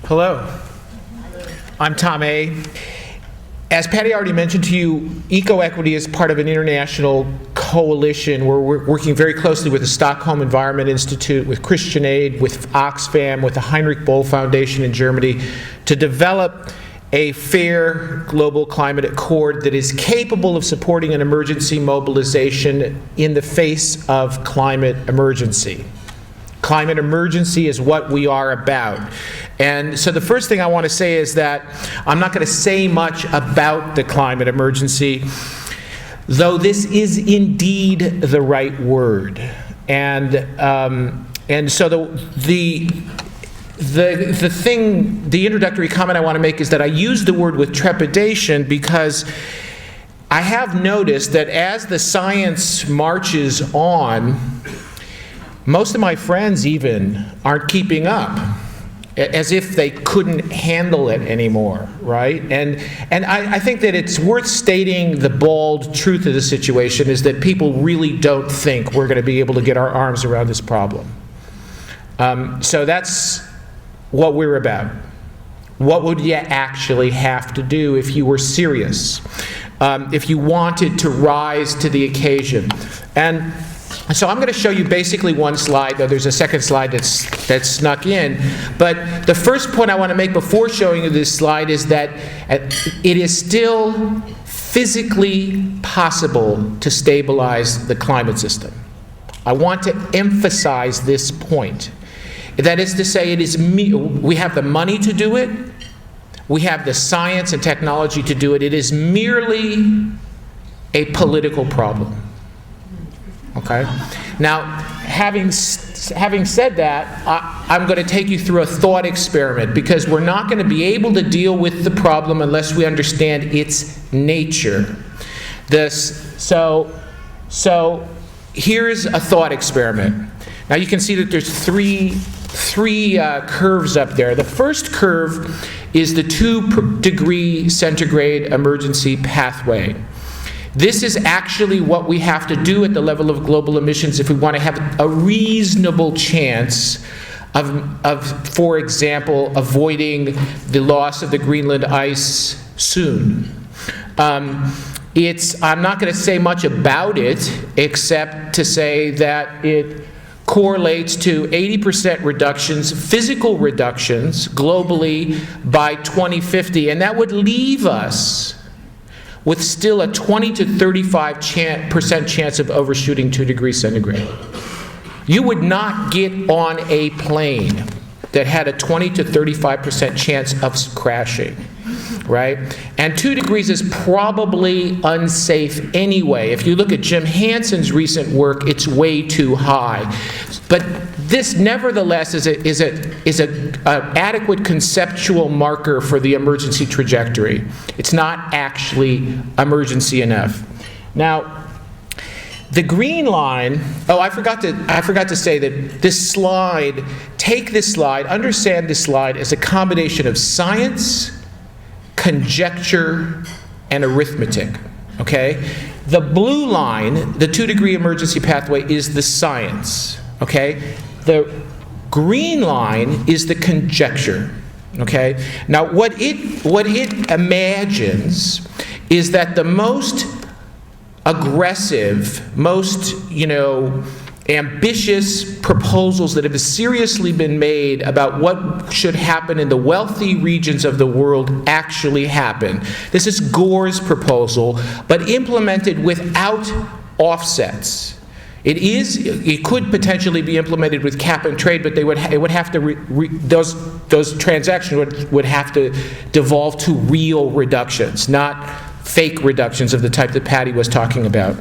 Hello, I'm Tom A. As Patty already mentioned to you, ecoequity is part of an international coalition where we're working very closely with the Stockholm Environment Institute, with Christian Aid, with Oxfam, with the Heinrich Böll Foundation in Germany to develop a fair global climate accord that is capable of supporting an emergency mobilization in the face of climate emergency. Climate emergency is what we are about. And so the first thing I want to say is that I'm not going to say much about the climate emergency, though this is indeed the right word. And so the introductory comment I want to make is that I use the word with trepidation because I have noticed that as the science marches on, most of my friends even aren't keeping up, as if they couldn't handle it anymore, right? And I think that it's worth stating the bald truth of the situation is that people really don't think we're going to be able to get our arms around this problem. So that's what we're about. What would you actually have to do if you were serious? If you wanted to rise to the occasion? And so I'm going to show you basically one slide, though there's a second slide that's snuck in. But the first point I want to make before showing you this slide is that it is still physically possible to stabilize the climate system. I want to emphasize this point. That is to say, we have the money to do it. We have the science and technology to do it. It is merely a political problem. Okay? Now, having said that, I'm going to take you through a thought experiment because we're not going to be able to deal with the problem unless we understand its nature. So here's a thought experiment. Now you can see that there's three curves up there. The first curve is the 2-degree centigrade emergency pathway. This is actually what we have to do at the level of global emissions if we want to have a reasonable chance of, for example, avoiding the loss of the Greenland ice soon. I'm not going to say much about it except to say that it correlates to 80% reductions, physical reductions, globally by 2050. And that would leave us with still a 20 to 35% chance of overshooting 2 degrees centigrade. You would not get on a plane that had a 20 to 35% chance of crashing, right? And 2 degrees is probably unsafe anyway. If you look at Jim Hansen's recent work, it's way too high. But this, nevertheless, is an adequate conceptual marker for the emergency trajectory. It's not actually emergency enough. Now, the green line, I forgot to say that this slide, take this slide, understand this slide as a combination of science, conjecture, and arithmetic, okay? The blue line, the 2-degree emergency pathway, is the science, okay? The green line is the conjecture, okay? Now, what it imagines is that the most aggressive, most, ambitious proposals that have seriously been made about what should happen in the wealthy regions of the world actually happen. This is Gore's proposal, but implemented without offsets. It could potentially be implemented with cap and trade, but it would have to those transactions would have to devolve to real reductions, not fake reductions of the type that Patty was talking about.